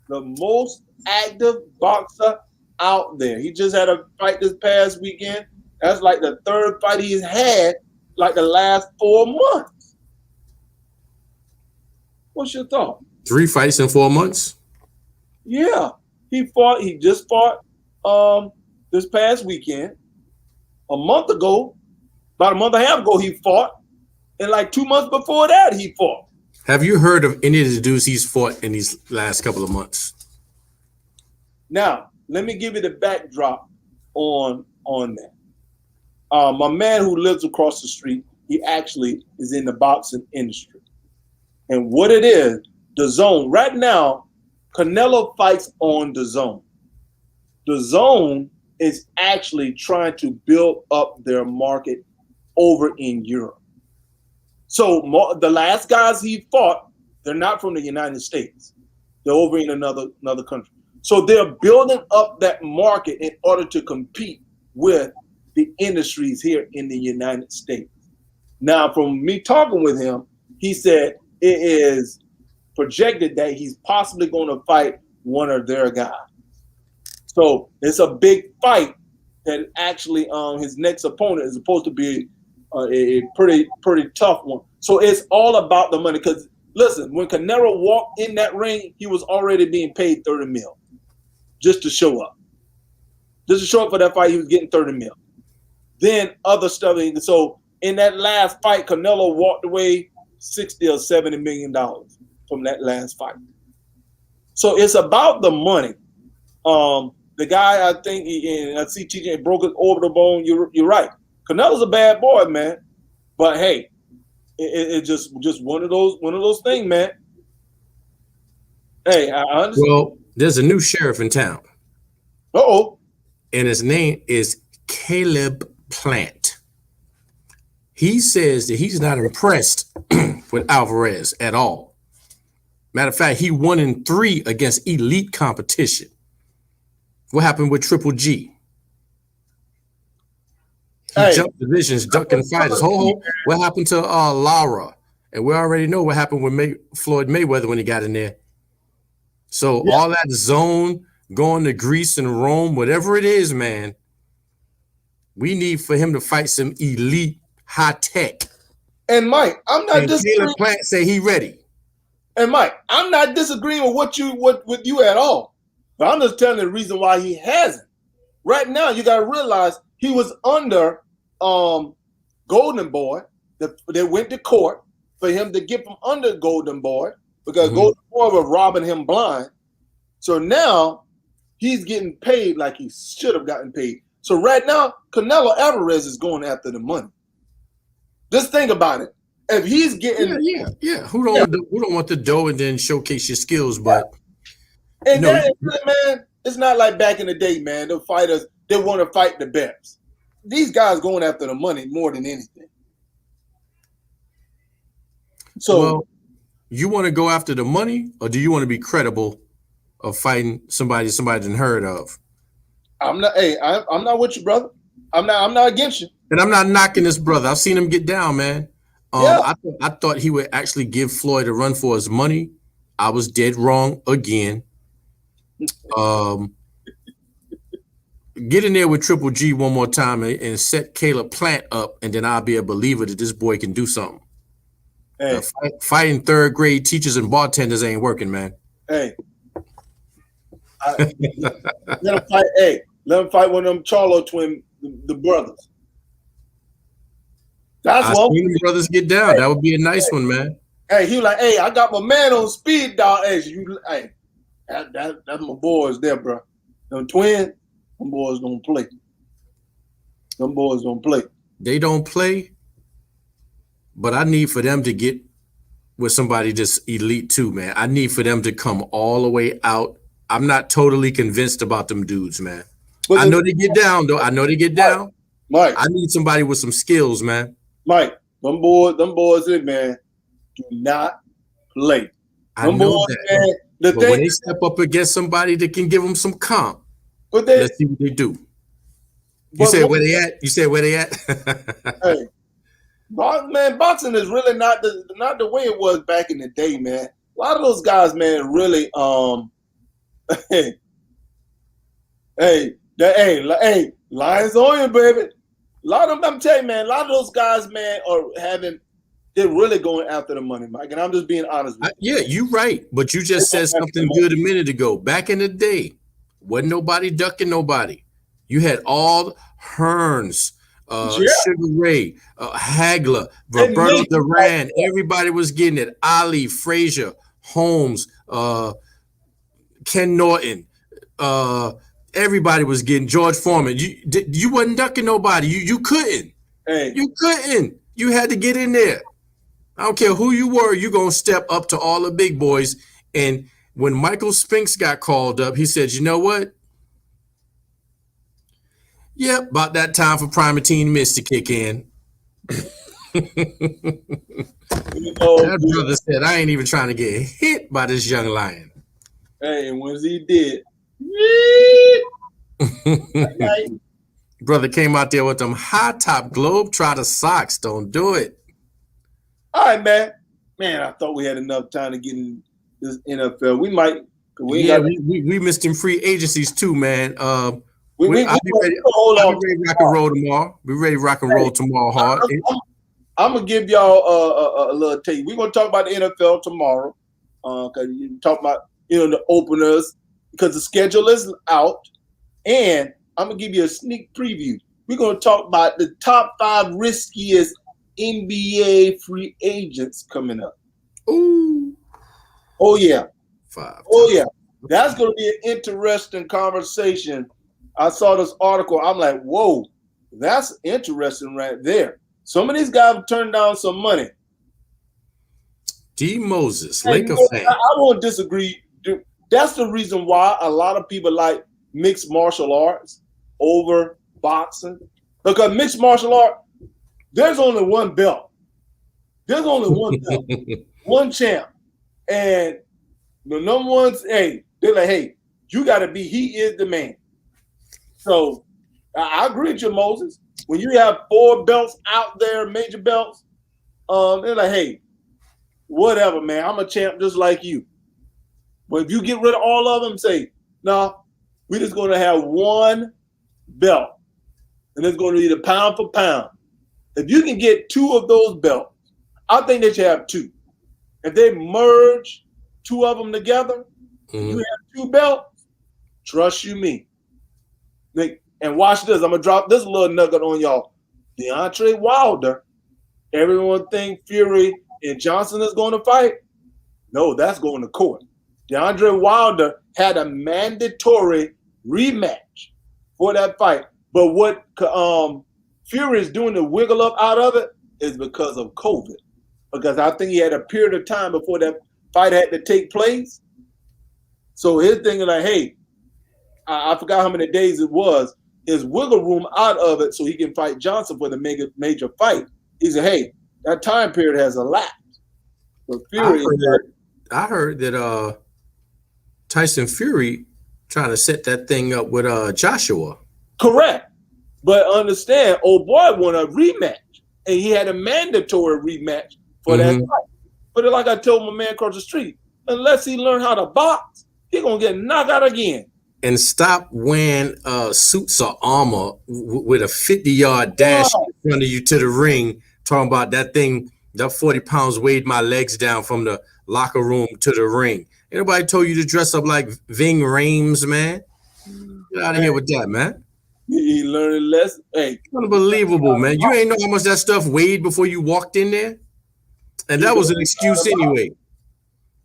The most active boxer out there. He just had a fight this past weekend. That's like the third fight he's had like the last 4 months. What's your thought? 3 fights in 4 months? Yeah. He just fought this past weekend. A month ago, about a month and a half ago, he fought. And like 2 months before that, he fought. Have you heard of any of the dudes he's fought in these last couple of months? Now, let me give you the backdrop on that. My man who lives across the street, he actually is in the boxing industry. And what it is, DAZN. Right now, Canelo fights on DAZN. DAZN is actually trying to build up their market over in Europe. So the last guys he fought, they're not from the United States. They're over in another country. So they're building up that market in order to compete with the industries here in the United States. Now, from me talking with him, he said it is projected that he's possibly going to fight one of their guys. So it's a big fight that actually his next opponent is supposed to be a pretty tough one. So it's all about the money. Because listen, when Canelo walked in that ring, he was already being paid $30 million just to show up. Just to show up for that fight, he was getting $30 million. Then other stuff. So in that last fight, Canelo walked away $60 or $70 million from that last fight. So it's about the money. The guy, I think, I see TJ broke his orbital bone. You're right. Canelo's a bad boy, man. But hey, it just one of those things, man. Hey, I understand. Well, there's a new sheriff in town. Uh-oh. And his name is Caleb Plant. He says that he's not impressed with Alvarez at all. Matter of fact, he 1-3 against elite competition. What happened with Triple G? He jumped divisions, ducking fighters. What happened to Lara? And we already know what happened with Floyd Mayweather when he got in there. So all that zone, going to Greece and Rome, whatever it is, man, we need for him to fight some elite high tech. And Mike, I'm not disagreeing. Caleb Plant say he ready. And Mike, I'm not disagreeing with with you at all. But I'm just telling you the reason why he hasn't. Right now, you got to realize he was under Golden Boy. They went to court for him to get from under Golden Boy because Golden Boy was robbing him blind. So now he's getting paid like he should have gotten paid. So right now, Canelo Alvarez is going after the money. Just think about it. If he's getting who don't want the dough and then showcase your skills, but and man, it's not like back in the day, man. The fighters, they want to fight the best. These guys going after the money more than anything. So, you want to go after the money, or do you want to be credible of fighting somebody didn't heard of? I'm not. Hey, I'm not with you, brother. I'm not against you. And I'm not knocking this brother. I've seen him get down, man. I thought he would actually give Floyd a run for his money. I was dead wrong again. Get in there with Triple G one more time and set Caleb Plant up, and then I'll be a believer that this boy can do something. Hey. Fighting third grade teachers and bartenders ain't working, man. Hey, let him fight. Hey, let him fight one of them Charlo twin, the brothers. That's I what seen the brothers get down. That would be a nice one, man. Hey, he was like, hey, I got my man on speed dial. Hey, that's my boys there, bro. Them twins, them boys don't play. Them boys don't play. They don't play, but I need for them to get with somebody that's elite too, man. I need for them to come all the way out. I'm not totally convinced about them dudes, man. But I know they get down, though. I know they get down. Mike, I need somebody with some skills, man. Mike, them boys, man, do not play. I know that. Man, but when they step up against somebody that can give them some comp, let's see what they do. You said where they at? You said where they at? Hey, man, boxing is really not the way it was back in the day, man. A lot of those guys, man, really hey, lions on you, baby. A lot of them, I'm telling you, man, a lot of those guys, man, they're really going after the money, Mike. And I'm just being honest with you. Yeah, you're right. But you just said something good a minute ago. Back in the day, wasn't nobody ducking nobody. You had all Hearns, Sugar Ray, Hagler, Roberto Duran. Everybody was getting it. Ali, Frazier, Holmes, Ken Norton. Everybody was getting George Foreman. You wasn't ducking nobody. You couldn't. Hey. You couldn't. You had to get in there. I don't care who you were. You're going to step up to all the big boys. And when Michael Spinks got called up, he said, you know what? Yep, about that time for Primatine Mist to kick in. That brother said, I ain't even trying to get hit by this young lion. Hey, and once he did, brother came out there with them high top Globetrotter socks. Don't do it. All right, man. Man, I thought we had enough time to get in this NFL. We might. We missed them free agencies too, man. I'll be ready to rock and roll tomorrow. Be ready to rock and roll tomorrow hard. I'm gonna give y'all a little tape. We're gonna talk about the NFL tomorrow. Because you talk about the openers. Because the schedule is out, and I'm gonna give you a sneak preview. We're gonna talk about the top 5 riskiest NBA free agents coming up. Ooh, oh yeah, 5. Oh yeah, that's gonna be an interesting conversation. I saw this article. I'm like, whoa, that's interesting right there. Some of these guys have turned down some money. D. Moses, Laker fan. I won't disagree. That's the reason why a lot of people like mixed martial arts over boxing. Because mixed martial art, there's only one belt. There's only one belt, one champ. And the number one's, hey, they're like, hey, you got to be, he is the man. So I agree with you, Moses. When you have 4 belts out there, major belts, they're like, hey, whatever, man, I'm a champ just like you. But if you get rid of all of them, say, no, we're just going to have one belt. And it's going to be the pound for pound. If you can get 2 of those belts, I think they should have 2. If they merge 2 of them together, you have 2 belts, trust you me. And watch this. I'm going to drop this little nugget on y'all. Deontay Wilder, everyone think Fury and Johnson is going to fight. No, that's going to court. Deontay Wilder had a mandatory rematch for that fight. But what Fury is doing to wiggle up out of it is because of COVID. Because I think he had a period of time before that fight had to take place. So his thing is like, hey, I forgot how many days it was, is wiggle room out of it so he can fight Johnson for the major fight. He said, hey, that time period has elapsed. But Fury I heard that Tyson Fury trying to set that thing up with Joshua. Correct. But understand, old boy won a rematch. And he had a mandatory rematch for that fight. But like I told my man across the street, unless he learn how to box, he going to get knocked out again. And stop wearing suits or armor with a 50-yard dash in front of you to the ring, talking about that thing, that 40 pounds weighed my legs down from the locker room to the ring. Anybody told you to dress up like Ving Rhames, man? Get out of here with that, man. He learned a lesson. Hey, unbelievable, man. You ain't know how much that stuff weighed before you walked in there? And that was an excuse anyway.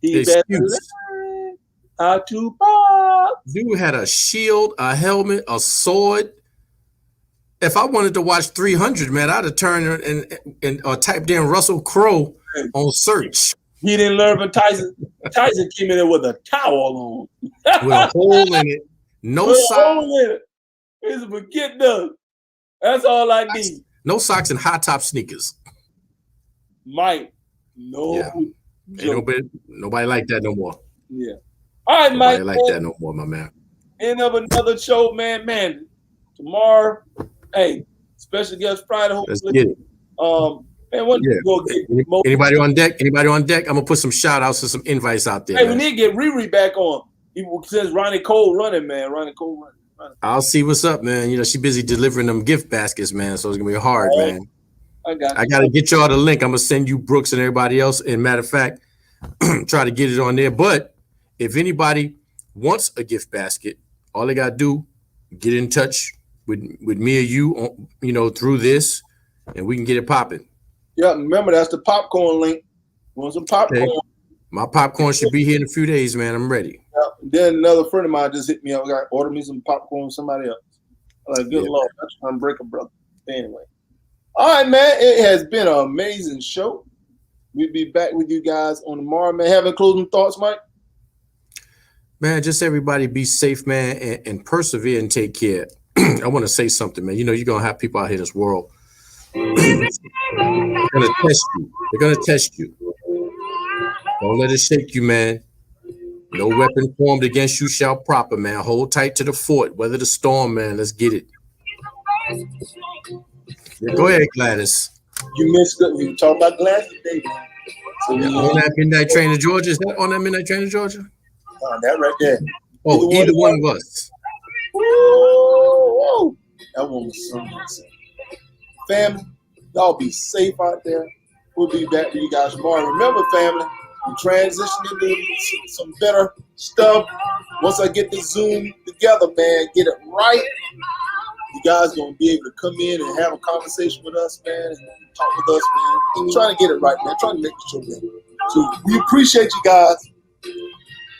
He better learn how to box. Dude had a shield, a helmet, a sword. If I wanted to watch 300, man, I'd have turned and typed in Russell Crowe on search. He didn't learn from Tyson. Tyson came in there with a towel on. With a hole in it. No socks. It's a forget done. That's all I need. No socks and high top sneakers. Mike, no. Yeah. Ain't nobody like that no more. Yeah. All right, nobody Mike. Like that no more, my man. End of another show, man. Man, tomorrow, hey, special guest Friday. Hopefully. Let's get it. Man, what you go get? Anybody on deck? Anybody on deck? I'm gonna put some shout outs and some invites out there. Hey, man. We need to get Riri back on. Since Ronnie Cole running, man. Ronnie Cole running. I'll see what's up, man. You know, she's busy delivering them gift baskets, man. So it's gonna be hard, man. I gotta get y'all the link. I'm gonna send you Brooks and everybody else. And matter of fact, try to get it on there. But if anybody wants a gift basket, all they gotta do, get in touch with me or you, you know, through this, and we can get it popping. Yeah, remember that's the popcorn link. Want some popcorn? Okay. My popcorn should be here in a few days, man. I'm ready. Yeah. Then another friend of mine just hit me up. I got to order me some popcorn from somebody else. I'm like, good Lord, that's trying to break a brother. Anyway. All right, man. It has been an amazing show. We'll be back with you guys on tomorrow, man. Having closing thoughts, Mike? Man, just everybody be safe, man, and persevere and take care. I want to say something, man. You know, you're going to have people out here in this world. They're going to test you. They're going to test you. Don't let it shake you, man. No weapon formed against you shall prosper, man. Hold tight to the fort. Weather the storm, man. Let's get it. Yeah, go ahead, Gladys. You missed it. We talked about Gladys today. So on that midnight train to Georgia? Is that on that midnight train to Georgia? That right there. Oh, either one of us. Woo! That one was something. Family, y'all be safe out there. We'll be back with you guys tomorrow. Remember, family, we transitioning into some better stuff. Once I get the Zoom together, man, get it right. You guys gonna be able to come in and have a conversation with us, man, and talk with us, man. I'm trying to get it right, man. I'm trying to make the show better. So we appreciate you guys.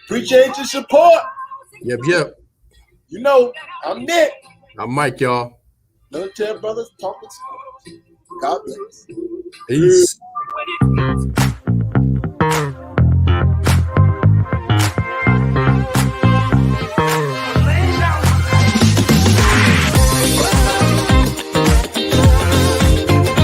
Appreciate your support. Yep. You know, I'm Nick. I'm Mike, y'all. Military Brothers talking sports. God bless. Peace.